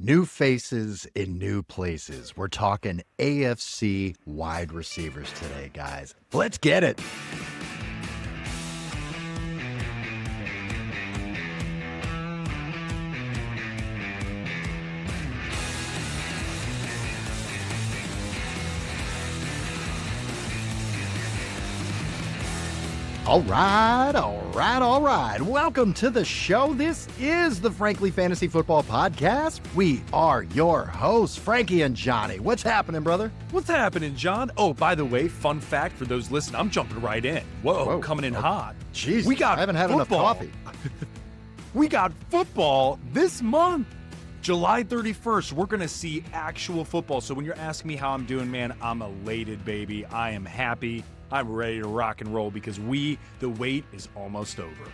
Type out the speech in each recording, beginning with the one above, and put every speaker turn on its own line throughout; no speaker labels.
New faces in new places. We're talking AFC wide receivers today, guys. Let's get it. All right. Welcome to the show. This is the Frankly Fantasy Football Podcast. We are your hosts, Frankie and Johnny. What's happening, brother?
What's happening, John? Oh, by the way, fun fact for those listening, I'm jumping right in. Whoa. Coming in hot.
Jeez,
I
haven't had enough coffee.
We got football this month. July 31st, we're going to see actual football. So when you're asking me how I'm doing, man, I'm elated, baby. I am happy. I'm ready to rock and roll because the wait is almost over.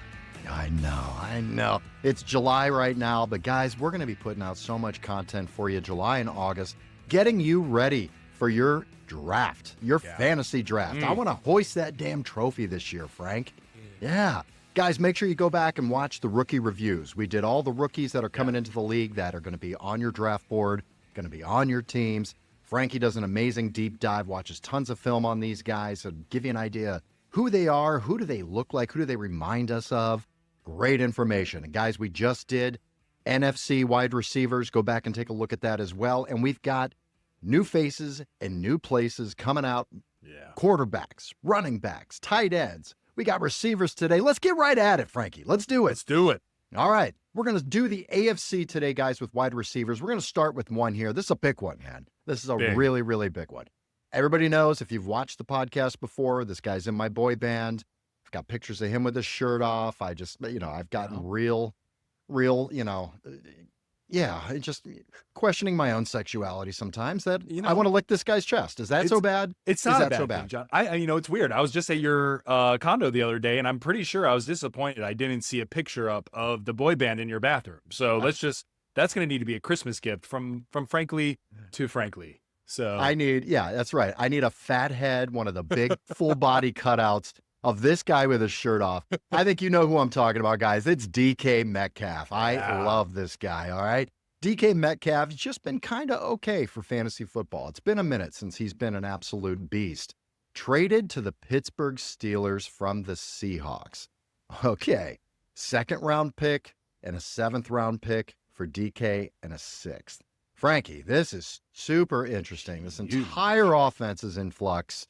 I know. It's July right now, but guys, we're going to be putting out so much content for you July and August, getting you ready for your draft, your fantasy draft. I want to hoist that damn trophy this year, Frank. Yeah. Guys, make sure you go back and watch the rookie reviews. We did all the rookies that are coming into the league that are going to be on your draft board, going to be on your teams. Frankie does an amazing deep dive, watches tons of film on these guys, so give you an idea who they are, who do they look like, who do they remind us of. Great information. And guys, we just did NFC wide receivers. Go back and take a look at that as well. And we've got new faces and new places coming out.
Yeah.
Quarterbacks, running backs, tight ends. We got receivers today. Let's get right at it, Frankie. Let's do it.
Let's do it.
All right. We're going to do the AFC today, guys, with wide receivers. We're going to start with one here. This is a big one, man. This is a really, really big one. Everybody knows, if you've watched the podcast before, this guy's in my boy band. I've got pictures of him with his shirt off. I've gotten real, just questioning my own sexuality sometimes that I want to lick this guy's chest. Is that so bad?
It's not a bad thing, John. It's weird. I was just at your condo the other day, and I'm pretty sure I was disappointed I didn't see a picture up of the boy band in your bathroom. So that's going to need to be a Christmas gift from Frankly to Frankly. So
that's right. I need a fat head, one of the big full body cutouts of this guy with his shirt off. I think you know who I'm talking about, guys. It's DK Metcalf. I love this guy, all right? DK Metcalf has just been kind of okay for fantasy football. It's been a minute since he's been an absolute beast. Traded to the Pittsburgh Steelers from the Seahawks. Okay, 2nd-round pick and a 7th-round pick for DK and a 6th. Frankie, this is super interesting. This entire offense is in flux.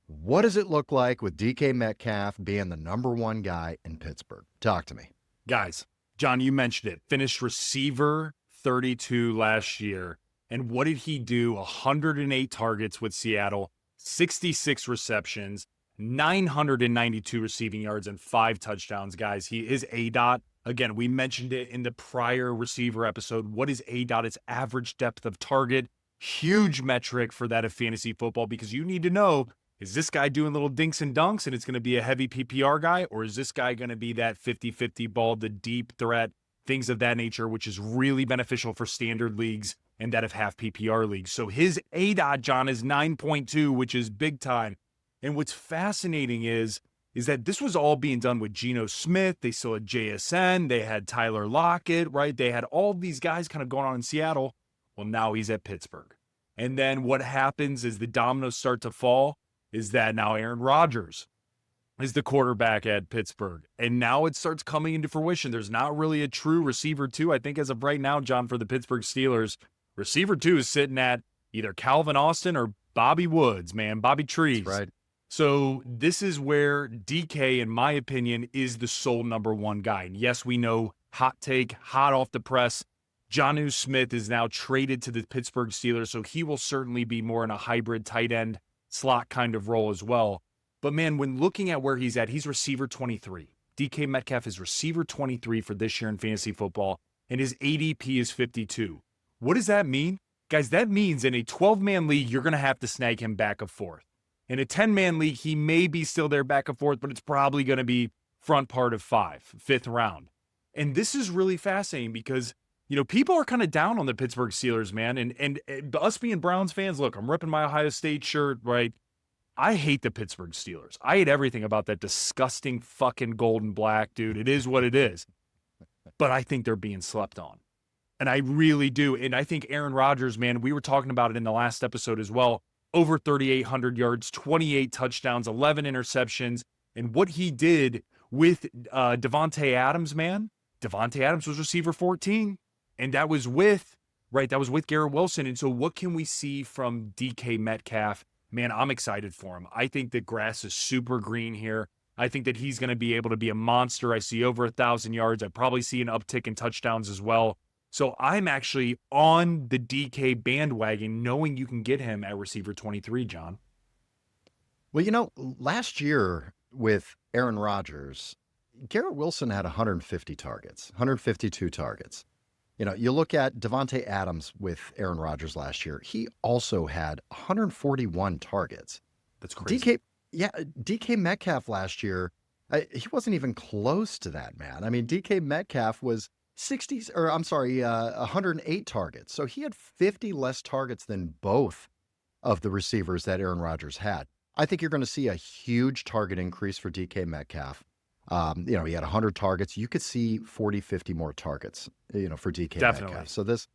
What does it look like with DK Metcalf being the number one guy in Pittsburgh? Talk to me.
Guys, John, you mentioned it. Finished receiver 32 last year. And what did he do? 108 targets with Seattle, 66 receptions, 992 receiving yards, and 5 touchdowns, guys. His ADOT, again, we mentioned it in the prior receiver episode. What is ADOT? It's average depth of target. Huge metric for that of fantasy football, because you need to know, is this guy doing little dinks and dunks and it's going to be a heavy PPR guy, or is this guy going to be that 50-50 ball, the deep threat, things of that nature, which is really beneficial for standard leagues and that of half PPR leagues. So his ADOT, John, is 9.2, which is big time. And what's fascinating is that this was all being done with Geno Smith. They still had JSN. They had Tyler Lockett, right? They had all these guys kind of going on in Seattle. Well, now he's at Pittsburgh. And then what happens is the dominoes start to fall is that now Aaron Rodgers is the quarterback at Pittsburgh. And now it starts coming into fruition. There's not really a true receiver 2, I think, as of right now, John, for the Pittsburgh Steelers. Receiver 2 is sitting at either Calvin Austin or Bobby Woods, man, Bobby Trees.
That's right.
So this is where DK, in my opinion, is the sole number one guy. And yes, we know, hot take, hot off the press, Jonnu Smith is now traded to the Pittsburgh Steelers, so he will certainly be more in a hybrid tight end slot kind of role as well. But man, when looking at where he's at, he's receiver 23. DK Metcalf is receiver 23 for this year in fantasy football, and his ADP is 52. What does that mean? Guys, that means in a 12-man league, you're going to have to snag him back and forth. In a 10-man league, he may be still there back and forth, but it's probably going to be front part of 5th round. And this is really fascinating because, people are kind of down on the Pittsburgh Steelers, man. And us being Browns fans, look, I'm ripping my Ohio State shirt, right? I hate the Pittsburgh Steelers. I hate everything about that disgusting fucking gold and black, dude. It is what it is. But I think they're being slept on. And I really do. And I think Aaron Rodgers, man, we were talking about it in the last episode as well. Over 3,800 yards, 28 touchdowns, 11 interceptions. And what he did with Davante Adams, man, Davante Adams was receiver 14. And that was with Garrett Wilson. And so what can we see from DK Metcalf? Man, I'm excited for him. I think the grass is super green here. I think that he's going to be able to be a monster. I see over 1,000 yards. I probably see an uptick in touchdowns as well. So I'm actually on the DK bandwagon, knowing you can get him at receiver 23, John.
Well, last year with Aaron Rodgers, Garrett Wilson had 150 targets, 152 targets. You look at Davante Adams with Aaron Rodgers last year. He also had 141 targets.
That's crazy.
DK Metcalf last year, he wasn't even close to that, man. I mean, DK Metcalf was 108 targets. So he had 50 less targets than both of the receivers that Aaron Rodgers had. I think you're going to see a huge target increase for DK Metcalf. He had 100 targets. You could see 40, 50 more targets, for DK Metcalf. So this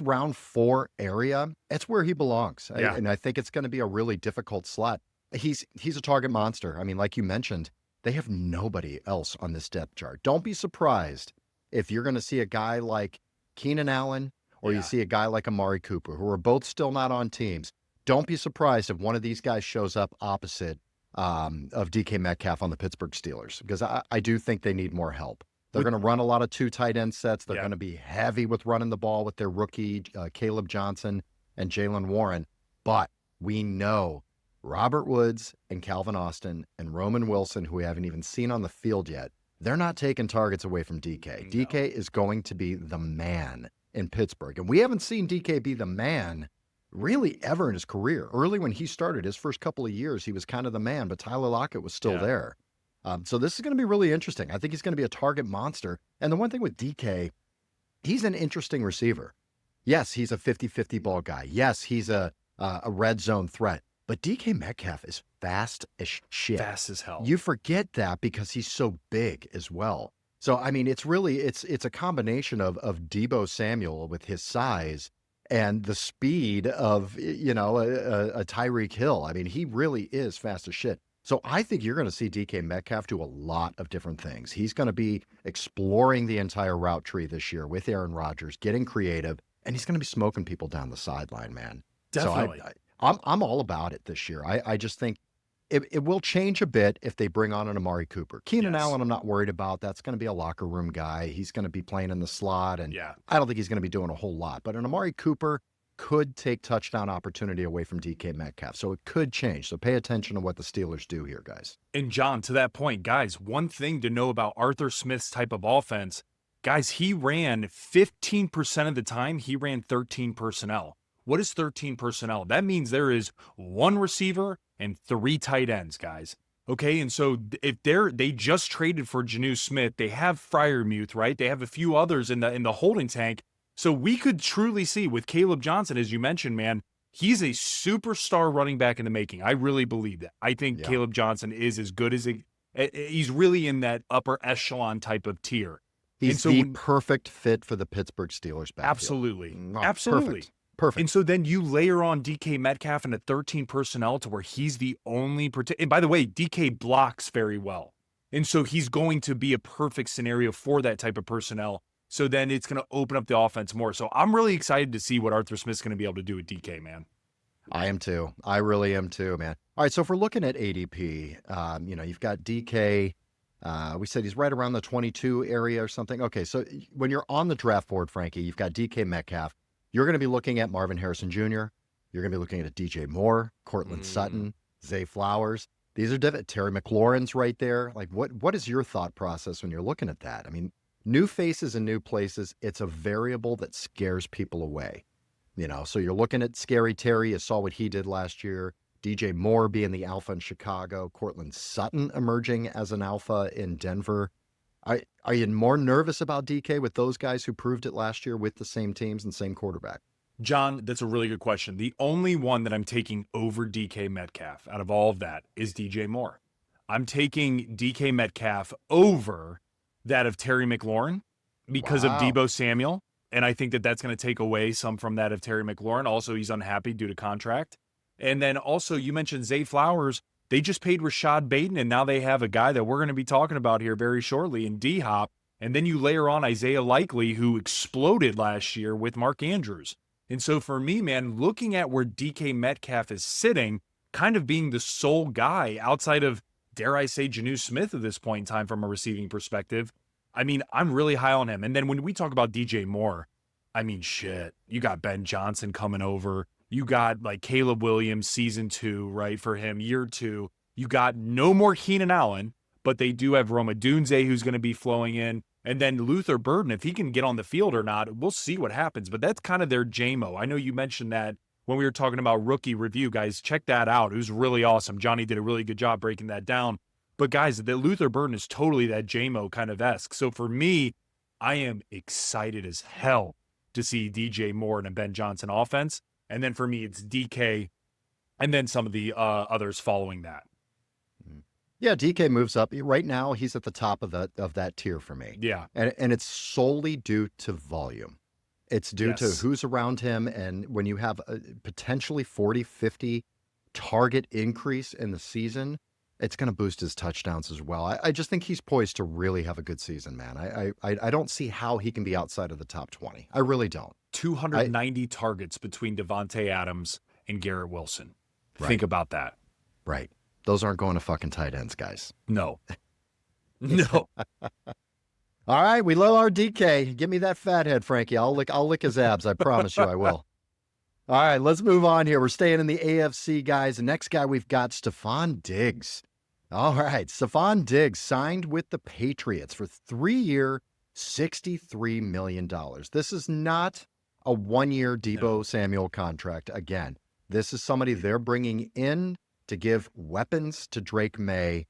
round 4 area, it's where he belongs.
Yeah.
And I think it's going to be a really difficult slot. He's a target monster. I mean, like you mentioned, they have nobody else on this depth chart. Don't be surprised if you're going to see a guy like Keenan Allen or you see a guy like Amari Cooper, who are both still not on teams. Don't be surprised if one of these guys shows up opposite of DK Metcalf on the Pittsburgh Steelers, because I do think they need more help. They're going to run a lot of 2 tight end sets. They're going to be heavy with running the ball with their rookie, Caleb Johnson and Jalen Warren. But we know Robert Woods and Calvin Austin and Roman Wilson, who we haven't even seen on the field yet, they're not taking targets away from DK. No. DK is going to be the man in Pittsburgh. And we haven't seen DK be the man really ever in his career. Early when he started, his first couple of years, he was kind of the man, but Tyler Lockett was still there. So this is going to be really interesting. I think he's going to be a target monster. And the one thing with DK, he's an interesting receiver. Yes, he's a 50-50 ball guy. Yes, he's a red zone threat. But DK Metcalf is fast as shit.
Fast as hell.
You forget that because he's so big as well. So, I mean, it's a combination of Deebo Samuel with his size and the speed of, a Tyreek Hill. I mean, he really is fast as shit. So I think you're going to see DK Metcalf do a lot of different things. He's going to be exploring the entire route tree this year with Aaron Rodgers, getting creative, and he's going to be smoking people down the sideline, man.
Definitely.
So I'm all about it this year. I just think it will change a bit if they bring on an Amari Cooper. Keenan Allen, I'm not worried about. That's going to be a locker room guy. He's going to be playing in the slot, and I don't think he's going to be doing a whole lot. But an Amari Cooper could take touchdown opportunity away from DK Metcalf. So it could change. So pay attention to what the Steelers do here, guys.
And John, to that point, guys, one thing to know about Arthur Smith's type of offense, guys, he ran 15% of the time, he ran 13 personnel. What is 13 personnel? That means there is 1 receiver and 3 tight ends, guys. Okay, and so if they just traded for Jonnu Smith, they have Freiermuth, right? They have a few others in the holding tank. So we could truly see with Caleb Johnson, as you mentioned, man, he's a superstar running back in the making. I really believe that. I think Caleb Johnson is as good as he's really in that upper echelon type of tier.
He's the perfect fit for the Pittsburgh Steelers backfield.
Absolutely. Absolutely.
Perfect.
And so then you layer on DK Metcalf and a 13 personnel to where he's the only and by the way, DK blocks very well. And so he's going to be a perfect scenario for that type of personnel. So then it's going to open up the offense more. So I'm really excited to see what Arthur Smith's going to be able to do with DK, man.
I am too. I really am too, man. All right, so if we're looking at ADP, you've got DK. We said he's right around the 22 area or something. Okay, so when you're on the draft board, Frankie, you've got DK Metcalf. You're going to be looking at Marvin Harrison Jr. You're going to be looking at DJ Moore, Cortland Sutton, Zay Flowers. These are different. Terry McLaurin's right there. Like, what is your thought process when you're looking at that? I mean, new faces and new places, it's a variable that scares people away. So you're looking at Scary Terry. You saw what he did last year. DJ Moore being the alpha in Chicago. Cortland Sutton emerging as an alpha in Denver. Are you more nervous about DK with those guys who proved it last year with the same teams and same quarterback?
John, that's a really good question. The only one that I'm taking over DK Metcalf out of all of that is DJ Moore. I'm taking DK Metcalf over that of Terry McLaurin because of Deebo Samuel. And I think that that's going to take away some from that of Terry McLaurin. Also, he's unhappy due to contract. And then also, you mentioned Zay Flowers. They just paid Rashad Bateman, and now they have a guy that we're going to be talking about here very shortly in D-Hop. And then you layer on Isaiah Likely, who exploded last year with Mark Andrews. And so for me, man, looking at where DK Metcalf is sitting, kind of being the sole guy outside of, dare I say, Jonnu Smith at this point in time from a receiving perspective, I mean, I'm really high on him. And then when we talk about DJ Moore, I mean, shit, you got Ben Johnson coming over. You got like Caleb Williams, season 2, right, for him, year 2. You got no more Keenan Allen, but they do have Roma Dunze who's going to be flowing in. And then Luther Burden, if he can get on the field or not, we'll see what happens. But that's kind of their JMO. I know you mentioned that when we were talking about rookie review, guys. Check that out. It was really awesome. Johnny did a really good job breaking that down. But guys, the Luther Burden is totally that JMO kind of esque. So for me, I am excited as hell to see DJ Moore and a Ben Johnson offense. And then for me, it's DK and then some of the others following that.
Yeah, DK moves up. Right now, he's at the top of that tier for me.
Yeah.
And it's solely due to volume. It's due to who's around him. And when you have a potentially 40, 50 target increase in the season, it's going to boost his touchdowns as well. I just think he's poised to really have a good season, man. I don't see how he can be outside of the top 20. I really don't.
290 targets between Devontae Adams and Garrett Wilson.
Right.
Think about that.
Right. Those aren't going to fucking tight ends, guys.
No. No.
All right, we love our DK. Give me that fathead, Frankie. I'll lick his abs. I promise you I will. All right, let's move on here. We're staying in the AFC, guys. The next guy we've got, Stefan Diggs. All right, Stefan Diggs signed with the Patriots for 3-year, $63 million. This is not a 1-year Deebo Samuel contract. Again, this is somebody they're bringing in to give weapons to Drake May.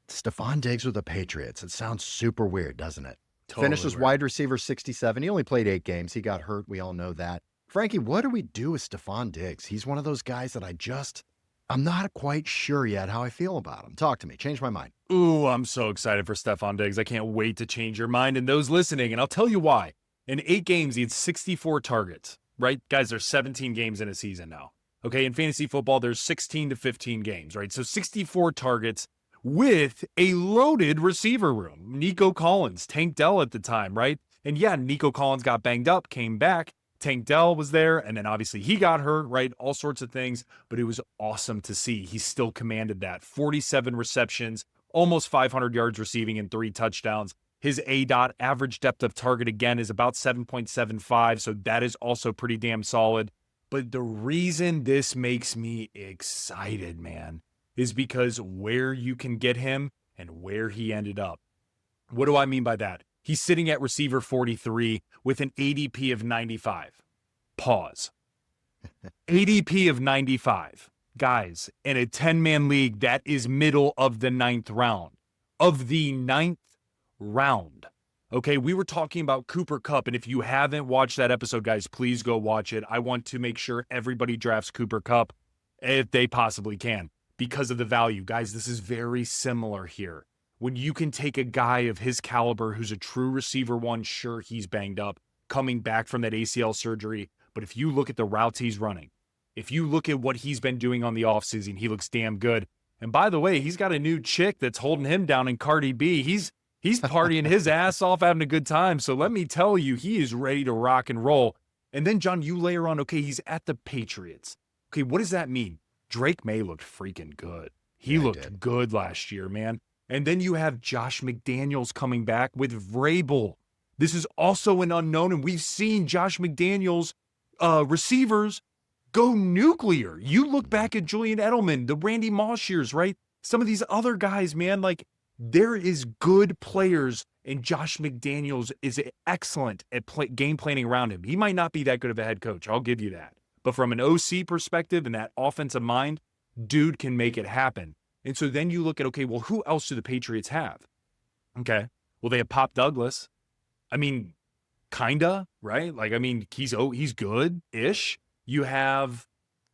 Stefan Diggs with the Patriots. It sounds super weird, doesn't it?
Totally
Finishes
weird.
wide receiver 67. He only played 8 games. He got hurt. We all know that. Frankie, what do we do with Stefan Diggs? He's one of those guys that I'm not quite sure yet how I feel about him. Talk to me. Change my mind.
Ooh, I'm so excited for Stefan Diggs. I can't wait to change your mind and those listening. And I'll tell you why. In 8 games, he had 64 targets, right? Guys, there's 17 games in a season now. Okay, in fantasy football, there's 16 to 15 games, right? So 64 targets with a loaded receiver room. Nico Collins, Tank Dell at the time, right? And yeah, Nico Collins got banged up, came back. Tank Dell was there, and then obviously he got hurt, right? All sorts of things, but it was awesome to see. He still commanded that. 47 receptions, almost 500 yards receiving and 3 touchdowns. His ADOT, average depth of target, again, is about 7.75, so that is also pretty damn solid. But the reason this makes me excited, man, is because where you can get him and where he ended up. What do I mean by that? He's sitting at receiver 43 with an ADP of 95. Pause. ADP of 95. Guys, in a 10-man league, that is middle of the 9th round. Of the 9th round. Okay, we were talking about Cooper Kupp, and if you haven't watched that episode, guys, please go watch it. I want to make sure everybody drafts Cooper Kupp if they possibly can because of the value. Guys, this is very similar here. When you can take a guy of his caliber who's a true receiver one, sure, he's banged up, coming back from that ACL surgery, but if you look at the routes he's running, if you look at what he's been doing on the offseason, he looks damn good. And by the way, he's got a new chick that's holding him down in Cardi B. He's partying his ass off, having a good time. So let me tell you, he is ready to rock and roll. And then, John, you layer on, okay, he's at the Patriots. Okay, what does that mean? Drake May looked freaking good. He looked good last year, man. And then you have Josh McDaniels coming back with Vrabel. This is also an unknown, and we've seen Josh McDaniels receivers go nuclear. You look back at Julian Edelman, the Randy Moss years, right? Some of these other guys, man, like, there is good players, and Josh McDaniels is excellent at game planning around him. He might not be that good of a head coach. I'll give you that. But from an OC perspective and that offensive mind, dude can make it happen. And so then you look at, okay, well, who else do the Patriots have? Okay, well, they have Pop Douglas. I mean, kinda, right? Like, I mean, he's good-ish. You have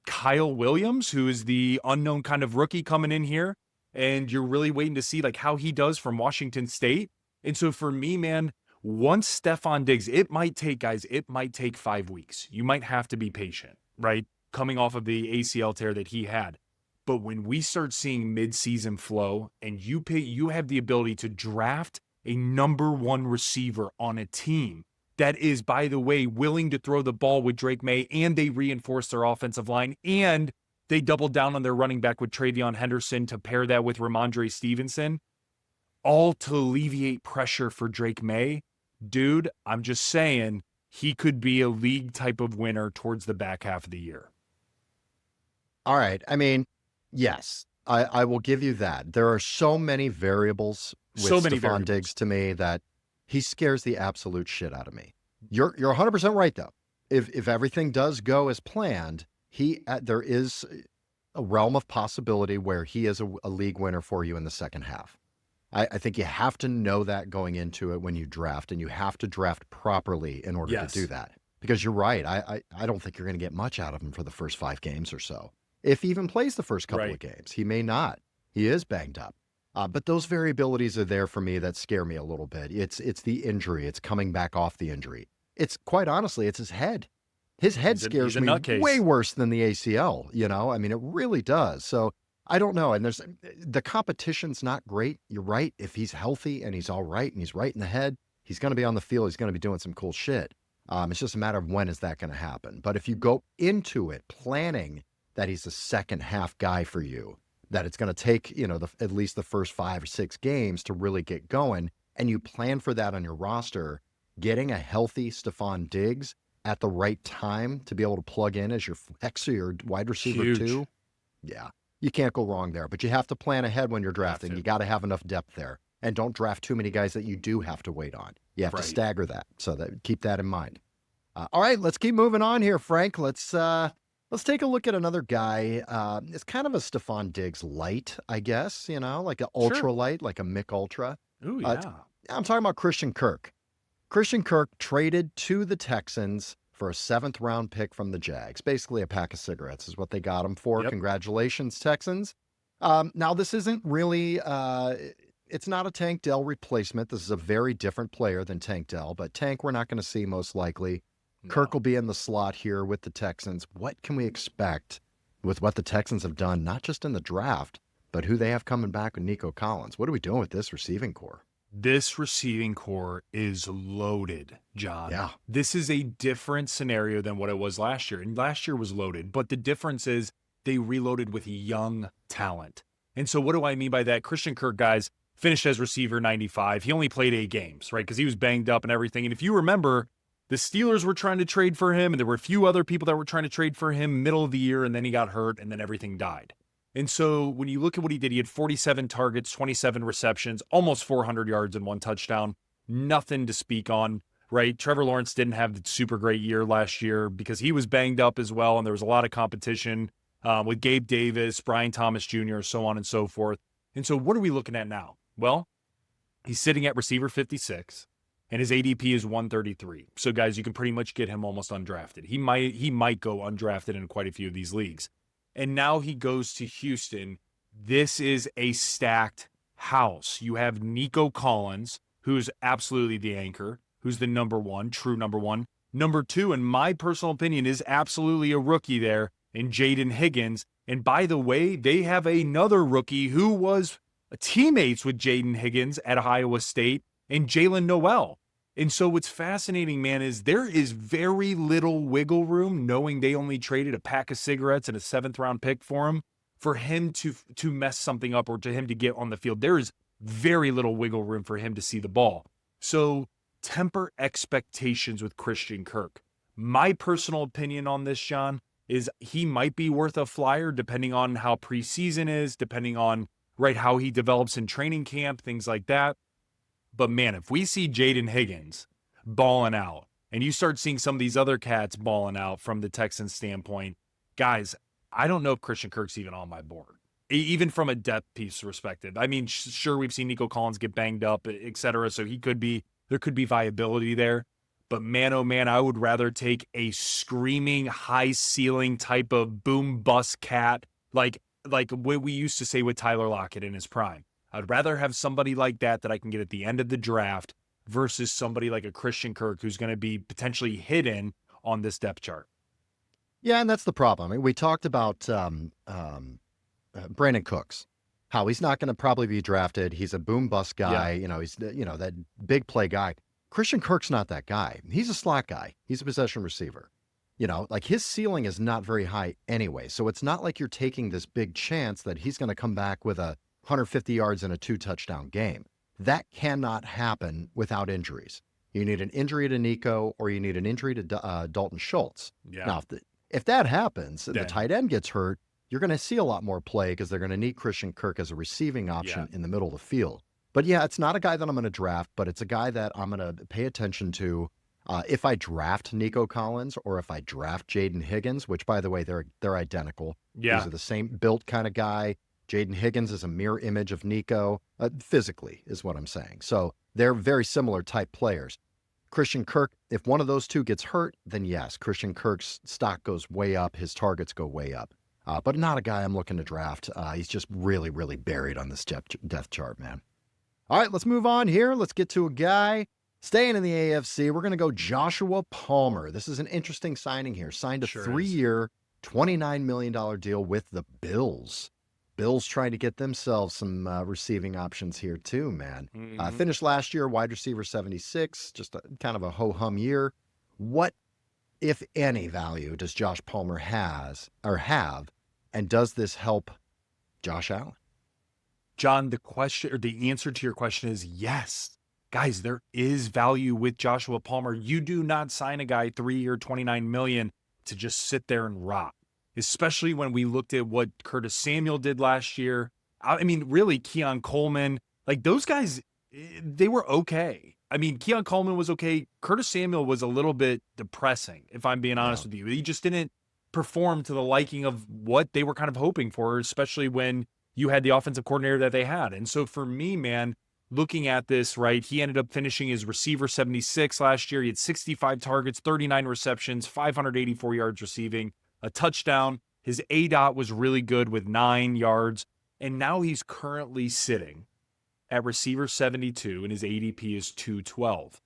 Kyle Williams, who is the unknown kind of rookie coming in here. And you're really waiting to see like how he does from Washington State. And so for me, man, Once Stefan Diggs, it might take 5 weeks. You might have to be patient, right? Coming off of the ACL tear that he had. But when we start seeing midseason flow and you have the ability to draft a number one receiver on a team that is, by the way, willing to throw the ball with Drake May, and they reinforce their offensive line, and they doubled down on their running back with Travion Henderson to pair that with Ramondre Stevenson, all to alleviate pressure for Drake May. Dude, I'm just saying he could be a league type of winner towards the back half of the year.
All right. I mean, yes, I will give you that. There are so many variables with Stefan Diggs to me that he scares the absolute shit out of me. You're 100% right, though. If everything does go as planned, there is a realm of possibility where he is a league winner for you in the second half. I think you have to know that going into it when you draft, and you have to draft properly in order to do that. Because you're right. I don't think you're going to get much out of him for the first 5 games or so. If he even plays the first couple of games, he may not. He is banged up. But those variabilities are there for me that scare me a little bit. It's the injury. It's coming back off the injury. It's quite honestly, it's his head. His head scares me way worse than the ACL, I mean, it really does. So I don't know. And the competition's not great. You're right. If he's healthy and he's all right and he's right in the head, he's going to be on the field. He's going to be doing some cool shit. It's just a matter of when is that going to happen. But if you go into it planning that he's a second half guy for you, that it's going to take, at least the first 5 or 6 games to really get going, and you plan for that on your roster, getting a healthy Stefan Diggs at the right time to be able to plug in as your flex or your wide receiver too. Yeah, you can't go wrong there, but you have to plan ahead when you're drafting. You got to have enough depth there, and don't draft too many guys that you do have to wait on. You have to stagger that, so keep that in mind. All right, let's keep moving on here, Frank. Let's take a look at another guy. It's kind of a Stefan Diggs light, I guess, like an ultra light, like a Mick Ultra.
Ooh, yeah.
I'm talking about Christian Kirk. Christian Kirk traded to the Texans for a 7th round pick from the Jags. Basically a pack of cigarettes is what they got him for. Yep. Congratulations, Texans. Now, this isn't really, it's not a Tank Dell replacement. This is a very different player than Tank Dell, but Tank we're not going to see most likely. No. Kirk will be in the slot here with the Texans. What can we expect with what the Texans have done, not just in the draft, but who they have coming back with Nico Collins? What are we doing with this receiving core?
This receiving core is loaded, John.
Yeah.
This is a different scenario than what it was last year. And last year was loaded, but the difference is they reloaded with young talent. And so what do I mean by that? Christian Kirk, guys, finished as receiver 95. He only played 8 games, right? Because he was banged up and everything. And if you remember, the Steelers were trying to trade for him, and there were a few other people that were trying to trade for him middle of the year, and then he got hurt, and then everything died. And so when you look at what he did, he had 47 targets, 27 receptions, almost 400 yards and 1 touchdown. Nothing to speak on, right? Trevor Lawrence didn't have the super great year last year because he was banged up as well, and there was a lot of competition with Gabe Davis, Brian Thomas Jr., so on and so forth. And so what are we looking at now? Well, he's sitting at receiver 56. And his ADP is 133. So, guys, you can pretty much get him almost undrafted. He might go undrafted in quite a few of these leagues. And now he goes to Houston. This is a stacked house. You have Nico Collins, who's absolutely the anchor, who's the number one, true number one. Number 2, in my personal opinion, is absolutely a rookie there in Jaden Higgins. And by the way, they have another rookie who was teammates with Jaden Higgins at Iowa State, and Jalen Noel. And so what's fascinating, man, is there is very little wiggle room, knowing they only traded a pack of cigarettes and a 7th round pick for him to mess something up or to him to get on the field. There is very little wiggle room for him to see the ball. So temper expectations with Christian Kirk. My personal opinion on this, John, is he might be worth a flyer depending on how preseason is, depending on how he develops in training camp, things like that. But, man, if we see Jaden Higgins balling out and you start seeing some of these other cats balling out from the Texans standpoint, guys, I don't know if Christian Kirk's even on my board, even from a depth piece perspective. I mean, sure, we've seen Nico Collins get banged up, et cetera, so there could be viability there. But, man, oh, man, I would rather take a screaming, high-ceiling type of boom-bust cat like what we used to say with Tyler Lockett in his prime. I'd rather have somebody like that I can get at the end of the draft versus somebody like a Christian Kirk who's going to be potentially hidden on this depth chart.
Yeah, and that's the problem. I mean, we talked about Brandon Cooks, how he's not going to probably be drafted. He's a boom bust guy. He's that big play guy. Christian Kirk's not that guy. He's a slot guy. He's a possession receiver. Like his ceiling is not very high anyway. So it's not like you're taking this big chance that he's going to come back with 150 yards in a 2-touchdown game. That cannot happen without injuries. You need an injury to Nico or you need an injury to Dalton Schultz.
Yeah.
Now, if that happens, the tight end gets hurt, you're going to see a lot more play because they're going to need Christian Kirk as a receiving option in the middle of the field. But yeah, it's not a guy that I'm going to draft, but it's a guy that I'm going to pay attention to if I draft Nico Collins or if I draft Jaden Higgins, which, by the way, they're identical.
Yeah.
These are the same built kind of guy. Jaden Higgins is a mirror image of Nico, physically is what I'm saying. So they're very similar type players. Christian Kirk, if one of those two gets hurt, then yes, Christian Kirk's stock goes way up. His targets go way up. But not a guy I'm looking to draft. He's just really, really buried on this depth chart, man. All right, let's move on here. Let's get to a guy staying in the AFC. We're going to go Joshua Palmer. This is an interesting signing here. Signed a 3-year, $29 million deal with the Bills. Bills trying to get themselves some receiving options here too, man. Finished last year, wide receiver 76, just kind of a ho-hum year. What, if any, value does Josh Palmer have, and does this help Josh Allen?
John, the answer to your question is yes. Guys, there is value with Joshua Palmer. You do not sign a guy 3-year, $29 million to just sit there and rot. Especially when we looked at what Curtis Samuel did last year. I mean, really, Keon Coleman, like those guys, they were okay. I mean, Keon Coleman was okay. Curtis Samuel was a little bit depressing, if I'm being honest with you. He just didn't perform to the liking of what they were kind of hoping for, especially when you had the offensive coordinator that they had. And so for me, man, looking at this, right, he ended up finishing his receiver 76 last year. He had 65 targets, 39 receptions, 584 yards receiving, a touchdown. His ADOT was really good with 9 yards. And now he's currently sitting at receiver 72 and his ADP is 212.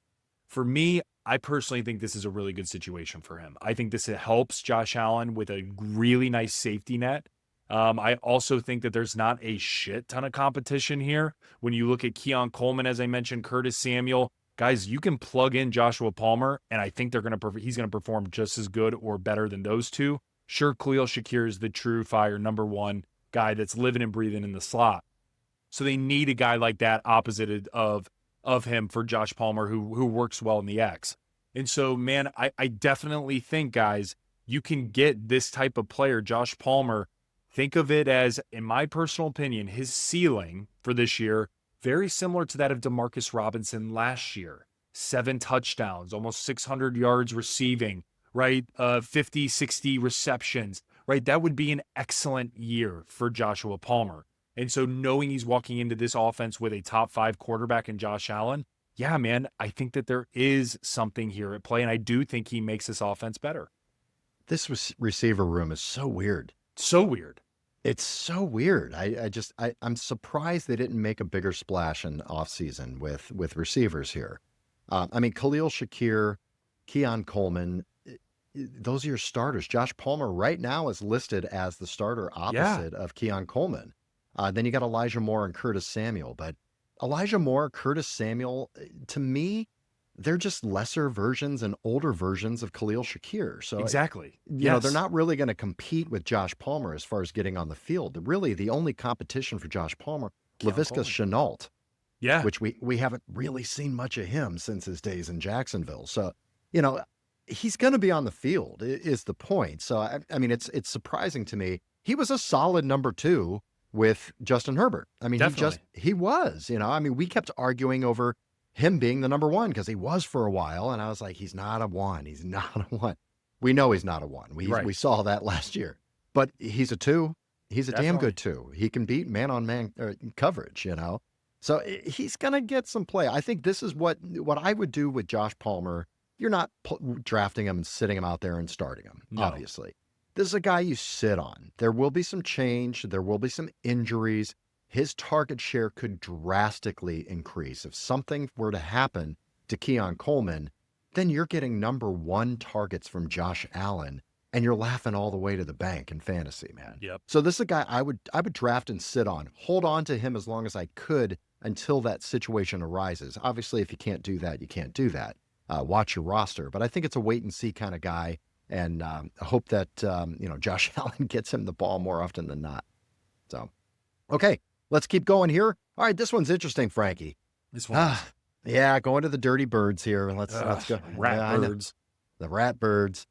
For me, I personally think this is a really good situation for him. I think this helps Josh Allen with a really nice safety net. I also think that there's not a shit ton of competition here. When you look at Keon Coleman, as I mentioned, Curtis Samuel, guys, you can plug in Joshua Palmer, and I think he's going to perform just as good or better than those two. Sure, Khalil Shakir is the true fire number one guy that's living and breathing in the slot. So they need a guy like that opposite of him for Josh Palmer, who works well in the X. And so, man, I definitely think, guys, you can get this type of player, Josh Palmer. Think of it as, in my personal opinion, his ceiling for this year, very similar to that of Demarcus Robinson last year. 7 touchdowns, almost 600 yards receiving, right? 50, 60 receptions, right? That would be an excellent year for Joshua Palmer. And so knowing he's walking into this offense with a top 5 quarterback in Josh Allen, yeah, man, I think that there is something here at play. And I do think he makes this offense better.
This receiver room is so weird.
So weird.
It's so weird. I'm surprised they didn't make a bigger splash in offseason with receivers here. I mean, Khalil Shakir, Keon Coleman, those are your starters. Josh Palmer right now is listed as the starter opposite of Keon Coleman. Then you got Elijah Moore and Curtis Samuel. But Elijah Moore, Curtis Samuel, to me, they're just lesser versions and older versions of Khalil Shakir. So
exactly,
you know, they're not really going to compete with Josh Palmer as far as getting on the field. Really, the only competition for Josh Palmer, Laviska Shenault, which we haven't really seen much of him since his days in Jacksonville. So, you know, he's going to be on the field is the point. So, I mean, it's surprising to me. He was a solid number 2 with Justin Herbert. I mean, he was, you know, I mean, we kept arguing over him being the number 1 because he was for a while. And I was like, he's not a 1. He's not a 1. We know he's not a 1. We saw that last year, but he's a 2. He's a damn good 2. He can beat man-on-man coverage, you know? So he's going to get some play. I think this is what I would do with Josh Palmer. You're not drafting him and sitting him out there and starting him, obviously. This is a guy you sit on. There will be some change. There will be some injuries. His target share could drastically increase. If something were to happen to Keon Coleman, then you're getting number 1 targets from Josh Allen, and you're laughing all the way to the bank in fantasy, man.
Yep.
So this is a guy I would draft and sit on, hold on to him as long as I could until that situation arises. Obviously, if you can't do that, you can't do that. Watch your roster, but I think it's a wait and see kind of guy, and I hope that Josh Allen gets him the ball more often than not. So, okay, let's keep going here. All right, this one's interesting, Frankie.
This one.
Yeah, going to the dirty birds here. Let's go.
Rat birds.
The rat birds.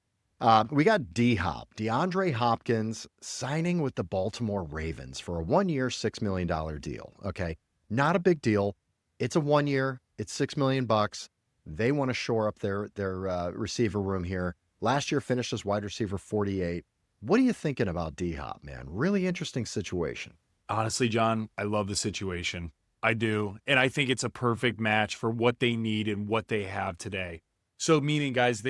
We got D-Hop, DeAndre Hopkins, signing with the Baltimore Ravens for a 1-year, $6 million deal. Okay, not a big deal. It's a 1 year. It's $6 million. They want to shore up their receiver room here. Last year finished as wide receiver 48. What are you thinking about D-Hop, man? Really interesting situation.
Honestly, John, I love the situation. I do. And I think it's a perfect match for what they need and what they have today. So meaning, guys,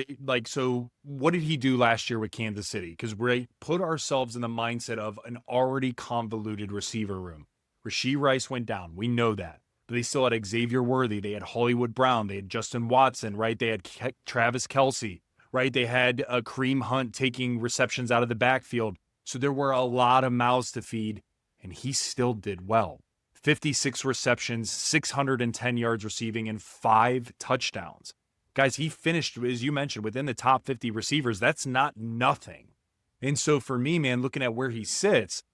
so what did he do last year with Kansas City? Because we put ourselves in the mindset of an already convoluted receiver room. Rashee Rice went down. We know that. But they still had Xavier Worthy. They had Hollywood Brown. They had Justin Watson, right? They had Travis Kelce, right? They had Kareem Hunt taking receptions out of the backfield. So there were a lot of mouths to feed, and he still did well. 56 receptions, 610 yards receiving, and 5 touchdowns. Guys, he finished, as you mentioned, within the top 50 receivers. That's not nothing. And so for me, man, looking at where he sits,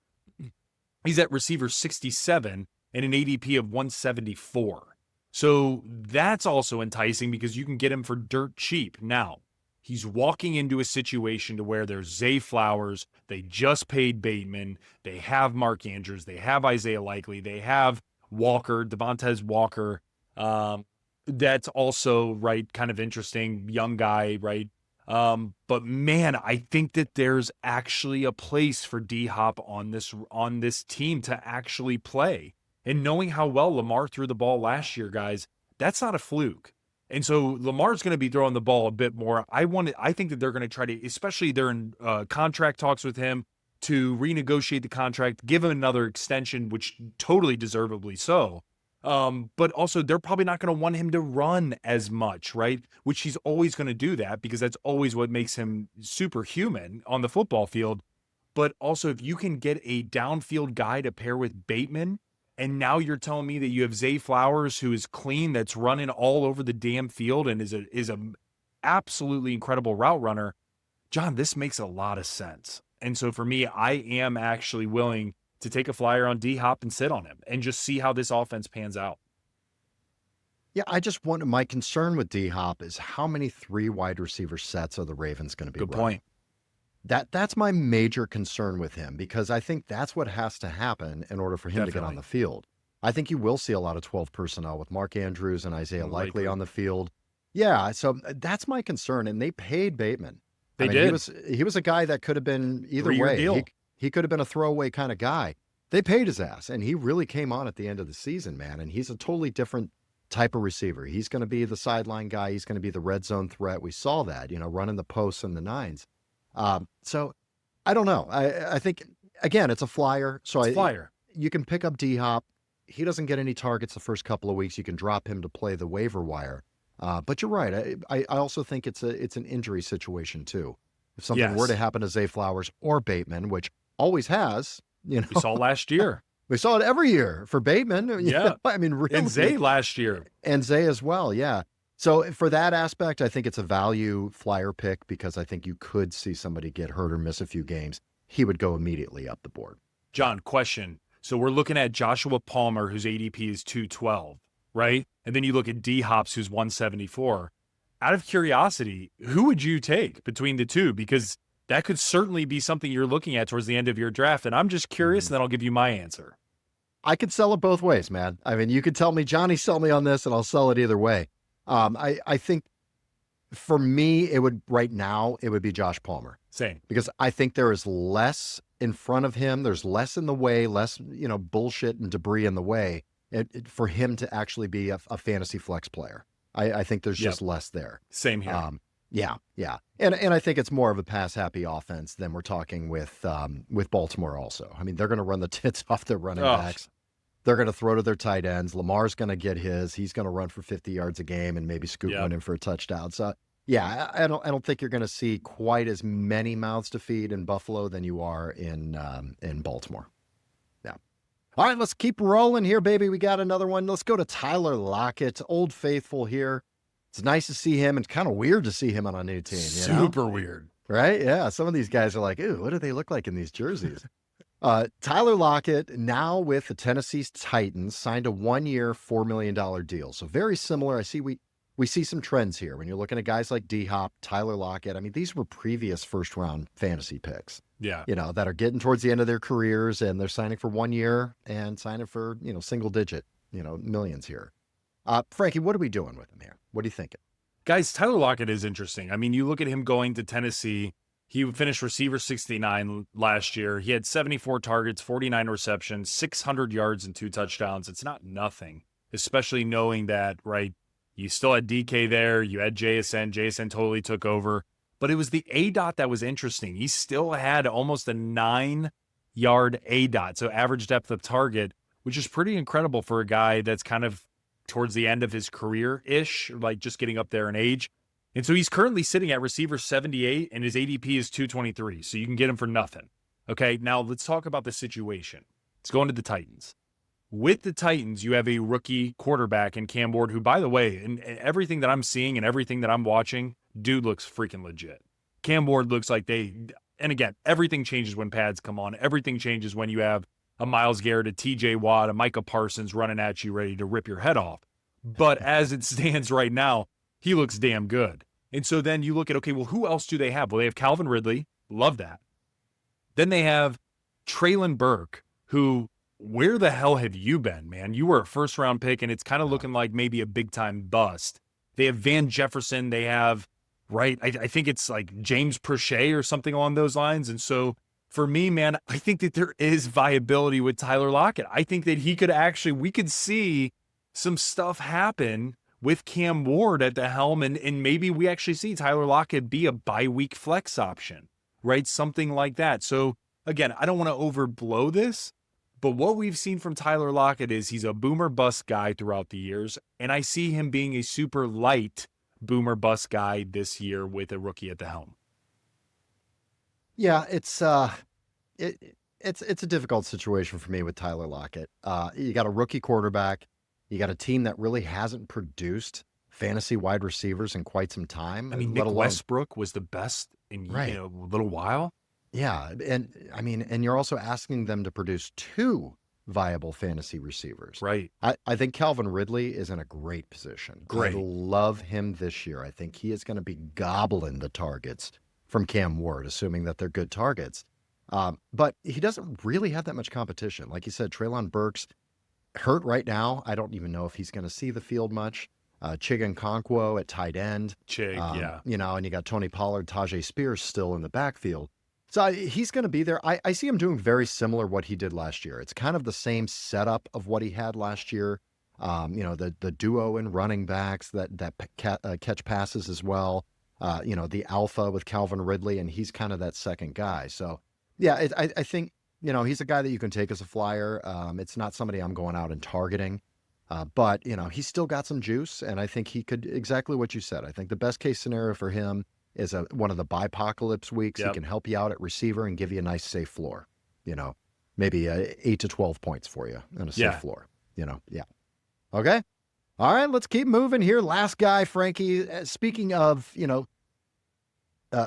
he's at receiver 67 and an ADP of 174. So that's also enticing because you can get him for dirt cheap. Now, he's walking into a situation to where there's Zay Flowers. They just paid Bateman. They have Mark Andrews. They have Isaiah Likely. They have Walker, Devontae Walker. That's also, right, kind of interesting, young guy, right? But man, I think that there's actually a place for D-Hop on this team to actually play. And knowing how well Lamar threw the ball last year, guys, that's not a fluke. And so Lamar's going to be throwing the ball a bit more. I think that they're going to try to, especially they're in contract talks with him to renegotiate the contract, give him another extension, which totally deservedly so. But also they're probably not going to want him to run as much, right? Which he's always going to do that because that's always what makes him superhuman on the football field. But also if you can get a downfield guy to pair with Bateman, and now you're telling me that you have Zay Flowers, who is clean, that's running all over the damn field and is a absolutely incredible route runner. John, this makes a lot of sense. And so for me, I am actually willing to take a flyer on D-Hop and sit on him and just see how this offense pans out.
Yeah, my concern with D-Hop is how many 3 wide receiver sets are the Ravens going to be
Good
running?
point.
That's my major concern with him because I think that's what has to happen in order for him to get on the field. I think you will see a lot of 12 personnel with Mark Andrews and Isaiah Likely on the field. Yeah, so that's my concern. And they paid Bateman.
They did.
He was a guy that could have been either way.
Deal.
He could have been a throwaway kind of guy. They paid his ass, and he really came on at the end of the season, man. And he's a totally different type of receiver. He's going to be the sideline guy. He's going to be the red zone threat. We saw that, running the posts and the nines. So I don't know. I think, again, it's a flyer. You can pick up D-Hop. He doesn't get any targets the first couple of weeks. You can drop him to play the waiver wire. But you're right. I also think it's an injury situation too. If something were to happen to Zay Flowers or Bateman, which always has,
we saw last year.
We saw it every year for Bateman.
Yeah.
I mean, really.
And Zay last year.
And Zay as well. Yeah. So for that aspect, I think it's a value flyer pick because I think you could see somebody get hurt or miss a few games. He would go immediately up the board.
John, question. So we're looking at Joshua Palmer, whose ADP is 212, right? And then you look at D-Hops, who's 174. Out of curiosity, who would you take between the two? Because that could certainly be something you're looking at towards the end of your draft. And I'm just curious, and then I'll give you my answer.
I could sell it both ways, man. I mean, you could tell me, Johnny, sell me on this, and I'll sell it either way. I think for me, right now, it would be Josh Palmer.
Same.
Because I think there is less in front of him. There's less in the way, less, bullshit and debris in the way for him to actually be a fantasy flex player. I think there's just less there.
Same here.
Yeah. And I think it's more of a pass-happy offense than we're talking with Baltimore also. I mean, they're going to run the tits off their running backs. They're going to throw to their tight ends. Lamar's going to get his. He's going to run for 50 yards a game and maybe scoop one in for a touchdown. So, yeah, I don't think you're going to see quite as many mouths to feed in Buffalo than you are in Baltimore. Yeah. All right, let's keep rolling here, baby. We got another one. Let's go to Tyler Lockett, Old Faithful here. It's nice to see him. It's kind of weird to see him on a new team.
Super weird.
Right? Yeah. Some of these guys are like, ooh, what do they look like in these jerseys? Tyler Lockett, now with the Tennessee Titans, signed a 1-year, $4 million deal. So very similar. I see we see some trends here. When you're looking at guys like D-Hop, Tyler Lockett, I mean, these were previous first-round fantasy picks.
Yeah.
That are getting towards the end of their careers, and they're signing for 1 year and signing for, single-digit, millions here. Frankie, what are we doing with him here? What are you thinking?
Guys, Tyler Lockett is interesting. I mean, you look at him going to Tennessee. He finished receiver 69 last year. He had 74 targets, 49 receptions, 600 yards, and 2 touchdowns. It's not nothing, especially knowing that, right, you still had DK there. You had JSN. JSN totally took over. But it was the ADOT that was interesting. He still had almost a 9-yard ADOT, so average depth of target, which is pretty incredible for a guy that's kind of towards the end of his career-ish, like just getting up there in age. And so he's currently sitting at receiver 78, and his ADP is 223, so you can get him for nothing. Okay, now let's talk about the situation. Let's go into the Titans. With the Titans, you have a rookie quarterback in Cam Ward, who, by the way, in everything that I'm seeing and everything that I'm watching, dude looks freaking legit. Cam Ward looks like and again, everything changes when pads come on. Everything changes when you have a Myles Garrett, a TJ Watt, a Micah Parsons running at you ready to rip your head off. But as it stands right now, he looks damn good. And so then you look at, okay, well, who else do they have? Well, they have Calvin Ridley. Love that. Then they have Treylon Burke, who, where the hell have you been, man? You were a first-round pick, and it's kind of looking like maybe a big-time bust. They have Van Jefferson. They have, right, I think it's like James Prochet or something along those lines. And so for me, man, I think that there is viability with Tyler Lockett. I think that we could see some stuff happen with Cam Ward at the helm, and maybe we actually see Tyler Lockett be a bye-week flex option, right? Something like that. So, again, I don't want to overblow this, but what we've seen from Tyler Lockett is he's a boomer bust guy throughout the years, and I see him being a super light boomer bust guy this year with a rookie at the helm.
Yeah, it's a difficult situation for me with Tyler Lockett. You got a rookie quarterback. You got a team that really hasn't produced fantasy wide receivers in quite some time.
I mean, Nick Westbrook was the best in a little while.
Yeah, and you're also asking them to produce 2 viable fantasy receivers.
Right.
I think Calvin Ridley is in a great position.
Great.
I love him this year. I think he is going to be gobbling the targets from Cam Ward, assuming that they're good targets. But he doesn't really have that much competition. Like you said, Treylon Burks hurt right now. I don't even know if he's going to see the field much. Chigankwonkwo at tight end.
Yeah.
And you got Tony Pollard, Tajay Spears still in the backfield. So he's going to be there. I see him doing very similar what he did last year. It's kind of the same setup of what he had last year. The duo in running backs that catch passes as well. The alpha with Calvin Ridley, and he's kind of that second guy. So, yeah, I think, he's a guy that you can take as a flyer. It's not somebody I'm going out and targeting. But, he's still got some juice, and I think he could, exactly what you said. I think the best case scenario for him is one of the bipocalypse weeks. Yep. He can help you out at receiver and give you a nice safe floor. Maybe 8 to 12 points for you on a safe floor. Yeah. Okay. All right, let's keep moving here. Last guy, Frankie. Speaking of,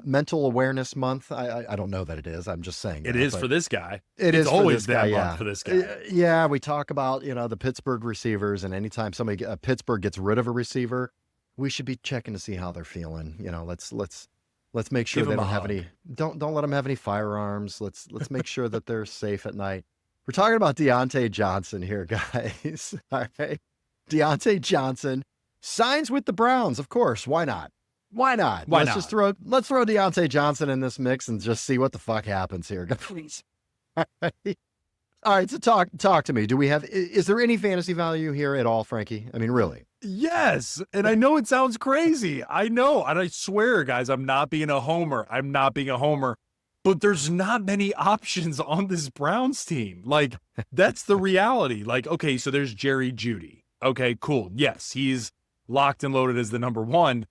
Mental Awareness Month. I don't know that it is. I'm just saying
it is for this guy.
It's
always that month for this guy.
Yeah, we talk about the Pittsburgh receivers, and anytime Pittsburgh gets rid of a receiver, we should be checking to see how they're feeling. Let's make sure they don't have any. Don't let them have any firearms. Let's make sure that they're safe at night. We're talking about Diontae Johnson here, guys. All right, Diontae Johnson signs with the Browns. Of course, why not? Let's throw Diontae Johnson in this mix and just see what the fuck happens here, guys. All right, so talk to me. Is there any fantasy value here at all, Frankie? I mean, really?
Yes, and I know it sounds crazy. I know, and I swear, guys, I'm not being a homer. but there's not many options on this Browns team. Like, that's the reality. Like, okay, so there's Jerry Jeudy. Okay, cool. Yes, he's locked and loaded as the number one.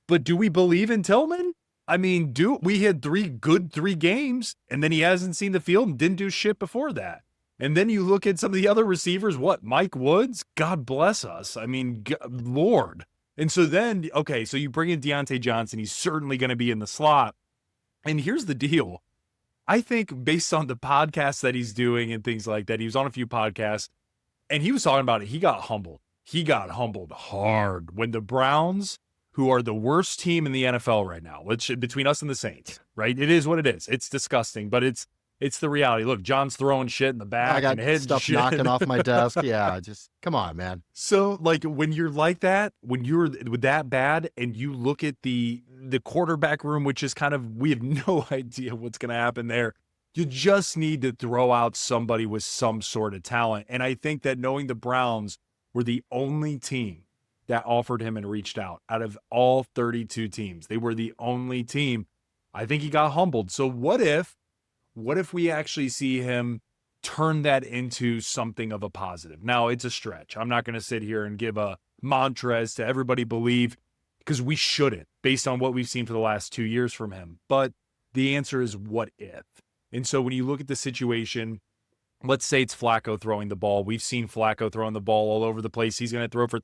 But do we believe in Tillman? I mean, we had 3 games, and then he hasn't seen the field and didn't do shit before that. And then you look at some of the other receivers, Mike Woods? God bless us. I mean, Lord. And so then, okay, so you bring in Diontae Johnson. He's certainly going to be in the slot. And here's the deal. I think based on the podcasts that he's doing and things like that, he was on a few podcasts, and he was talking about it. He got humbled. He got humbled hard when the Browns, who are the worst team in the NFL right now, between us and the Saints, right? It is what it is. It's disgusting, but it's the reality. Look, John's throwing shit in the back.
I got
and hitting
stuff
shit.
knocking off my desk. Yeah, just come on, man.
So, like, when you're like that, when you're that bad, and you look at the quarterback room, which is kind of, we have no idea what's going to happen there. You just need to throw out somebody with some sort of talent. And I think that knowing the Browns were the only team that offered him and reached out of all 32 teams, they were the only team. I think he got humbled. So what if we actually see him turn that into something of a positive? Now, it's a stretch. I'm not going to sit here and give a mantra as to everybody believe, because we shouldn't, based on what we've seen for the last 2 years from him. But the answer is what if? And so when you look at the situation, let's say it's Flacco throwing the ball. We've seen Flacco throwing the ball all over the place. He's going to throw for,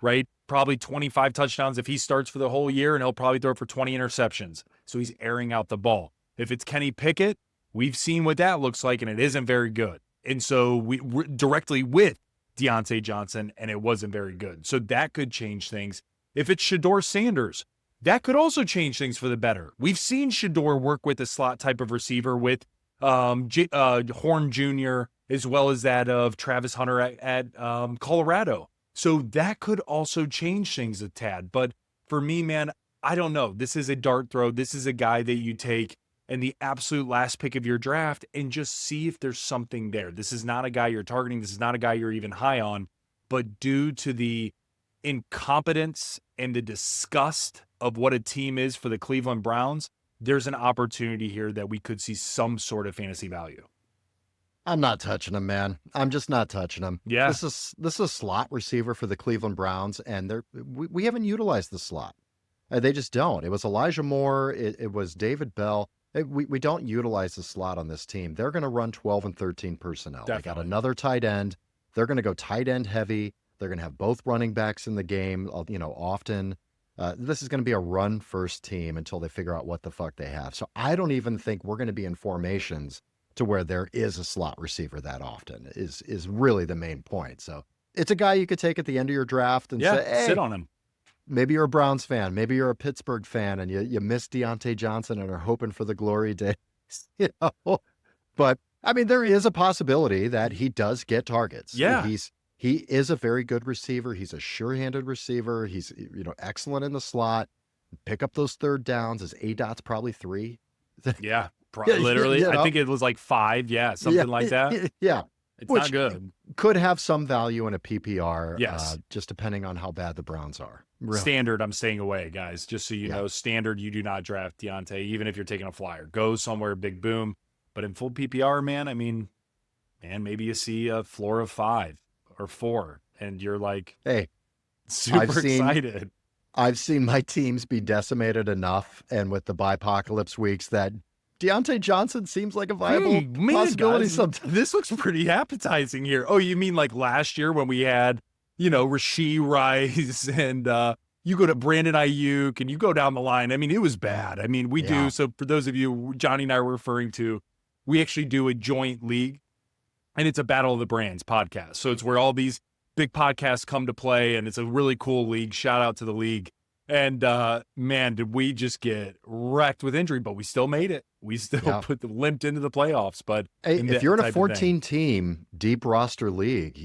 right, probably 25 touchdowns if he starts for the whole year, and he'll probably throw for 20 interceptions. So he's airing out the ball. If it's Kenny Pickett, we've seen what that looks like, and it isn't very good. And so we're directly with Diontae Johnson, and it wasn't very good. So that could change things. If it's Shedeur Sanders, that could also change things for the better. We've seen Shedeur work with a slot type of receiver with Horn Jr., as well as that of Travis Hunter at Colorado. So that could also change things a tad. But for me, man, I don't know. This is a dart throw. This is a guy that you take in the absolute last pick of your draft and just see if there's something there. This is not a guy you're targeting. This is not a guy you're even high on. But due to the incompetence and the disgust of what a team is for the Cleveland Browns, there's an opportunity here that we could see some sort of fantasy value.
I'm not touching him, man. I'm just not touching him.
Yeah.
This is a slot receiver for the Cleveland Browns, and we haven't utilized the slot. They just don't. It was Elijah Moore. It was David Bell. We don't utilize the slot on this team. They're going to run 12 and 13 personnel.
Definitely.
They got another tight end. They're going to go tight end heavy. They're going to have both running backs in the game, often. This is going to be a run-first team until they figure out what the fuck they have. So I don't even think we're going to be in formations to where there is a slot receiver that often is really the main point. So it's a guy you could take at the end of your draft and say, hey,
sit on him.
Maybe you're a Browns fan. Maybe you're a Pittsburgh fan, and you miss Diontae Johnson and are hoping for the glory days. But, I mean, there is a possibility that he does get targets.
Yeah.
He is a very good receiver. He's a sure-handed receiver. He's excellent in the slot. Pick up those third downs. His ADOT's probably 3.
Yeah, literally. I think it was like 5. Yeah, something like that.
Yeah.
It's not good.
Could have some value in a PPR.
Yes.
Just depending on how bad the Browns are. Really.
Standard, I'm staying away, guys. Just so you know, standard, you do not draft Diontae, even if you're taking a flyer. Go somewhere, big boom. But in full PPR, man, maybe you see a floor of 5 or 4, and you're like,
hey,
super excited.
I've seen my teams be decimated enough, and with the bipocalypse weeks, that Diontae Johnson seems like a viable possibility sometimes.
This looks pretty appetizing here. Oh, you mean like last year when we had, Rashee Rice and you go to Brandon Ayuk and you go down the line. I mean, it was bad. I mean, we do. So for those of you, Johnny and I were referring to, we actually do a joint league, and it's a Battle of the Brands podcast. So it's where all these big podcasts come to play, and it's a really cool league. Shout out to the league. And man, did we just get wrecked with injury, but we still made it. We still limped into the playoffs. But
hey, if you're in a 14-team deep roster league,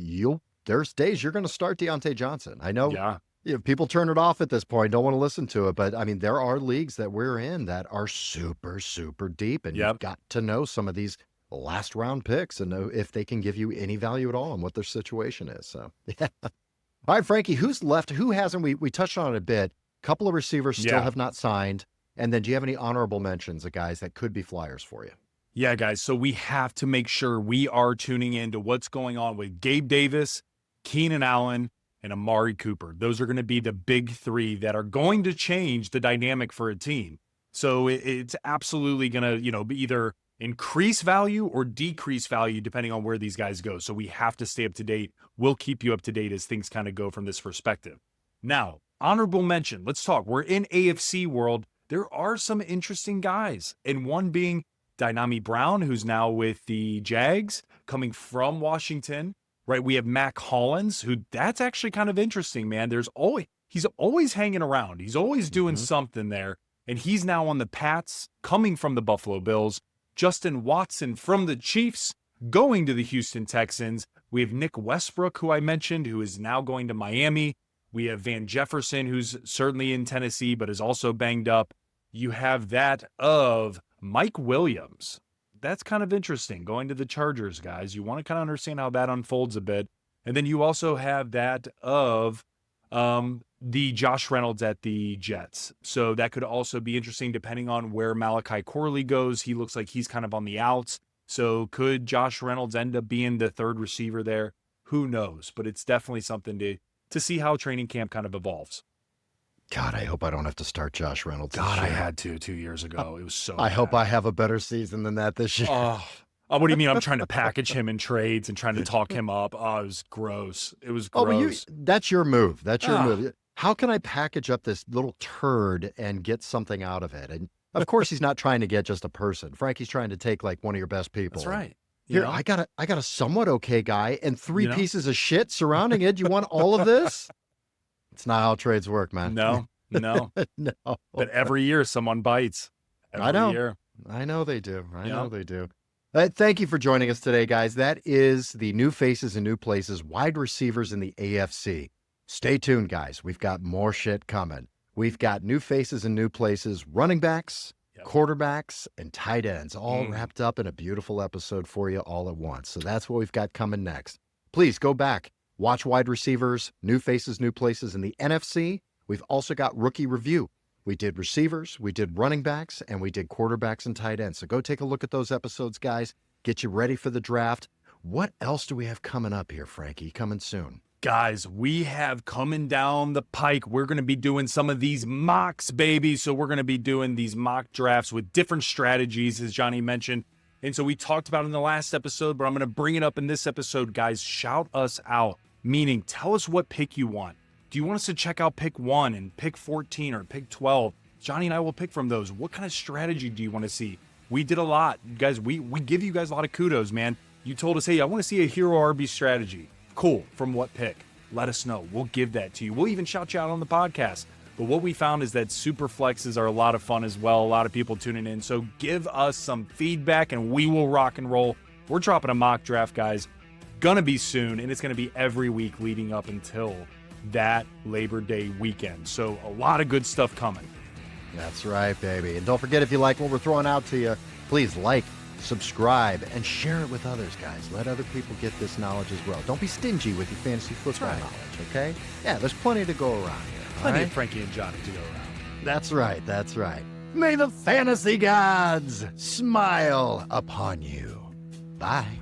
there's days you're going to start Diontae Johnson. I know people turn it off at this point, don't want to listen to it, but I mean, there are leagues that we're in that are super, super deep, and you've got to know some of these last round picks and know if they can give you any value at all and what their situation is. So, yeah. All right, Frankie, who's left? Who hasn't? We touched on it a bit. Couple of receivers still have not signed. And then do you have any honorable mentions of guys that could be flyers for you?
Yeah, guys. So we have to make sure we are tuning into what's going on with Gabe Davis, Keenan Allen, and Amari Cooper. Those are going to be the big three that are going to change the dynamic for a team. So it's absolutely going to, be either increase value or decrease value depending on where these guys go. So we have to stay up to date. We'll keep you up to date as things kind of go from this perspective. Now, honorable mention. Let's talk. We're in AFC world. There are some interesting guys, and one being Dynami Brown, who's now with the Jags, coming from Washington, right? We have Mac Hollins, who that's actually kind of interesting, man. He's always hanging around. He's always doing something there, and he's now on the Pats, coming from the Buffalo Bills. Justin Watson from the Chiefs, going to the Houston Texans. We have Nick Westbrook, who I mentioned, who is now going to Miami. We have Van Jefferson, who's certainly in Tennessee, but is also banged up. You have that of Mike Williams. That's kind of interesting, going to the Chargers, guys. You want to kind of understand how that unfolds a bit. And then you also have that of the Josh Reynolds at the Jets. So that could also be interesting depending on where Malachi Corley goes. He looks like he's kind of on the outs. So could Josh Reynolds end up being the third receiver there? Who knows? But it's definitely something to see how training camp kind of evolves.
God, I hope I don't have to start Josh Reynolds.
God, I had to 2 years ago. It was so bad.
Hope I have a better season than that this year.
What do you mean? I'm trying to package him in trades and trying to talk him up. Oh, it was gross. It was gross.
That's your move. That's your move. How can I package up this little turd and get something out of it? And of course, he's not trying to get just a person. Frankie's trying to take like one of your best people.
That's right.
Here, I got a somewhat okay guy and three pieces of shit surrounding it. You want all of this? It's not how trades work, man.
No.
No.
But every year someone bites.
I know.
Year.
I know they do. I know they do. Thank you for joining us today, guys. That is the new faces and new places, wide receivers in the AFC. Stay tuned, guys. We've got more shit coming. We've got new faces and new places, running backs, quarterbacks, and tight ends, all wrapped up in a beautiful episode for you all at once. So that's what we've got coming next. Please go back, watch wide receivers, new faces, new places in the NFC. We've also got rookie review. We did receivers, we did running backs, and we did quarterbacks and tight ends. So go take a look at those episodes, guys. Get you ready for the draft. What else do we have coming up here, Frankie? Coming soon.
Guys, we have coming down the pike. We're going to be doing some of these mocks, baby. So we're going to be doing these mock drafts with different strategies, as Johnny mentioned. And so we talked about it in the last episode, but I'm going to bring it up in this episode. Guys, shout us out, meaning tell us what pick you want. Do you want us to check out pick 1 and pick 14 or pick 12? Johnny and I will pick from those. What kind of strategy do you want to see? We did a lot. Guys, we give you guys a lot of kudos, man. You told us, hey, I want to see a hero RB strategy. Cool. From what pick? Let us know. We'll give that to you. We'll even shout you out on the podcast. But what we found is that super flexes are a lot of fun as well. A lot of people tuning in. So give us some feedback and we will rock and roll. We're dropping a mock draft, guys. Gonna be soon, and it's gonna be every week leading up until that Labor Day weekend. So a lot of good stuff coming.
That's right, baby. And don't forget, if you like what we're throwing out to you, please like, subscribe, and share it with others, guys. Let other people get this knowledge as well. Don't be stingy with your fantasy football knowledge, okay? Yeah, there's plenty to go around here.
Plenty of Frankie and Johnny to go around.
That's right, that's right. May the fantasy gods smile upon you. Bye.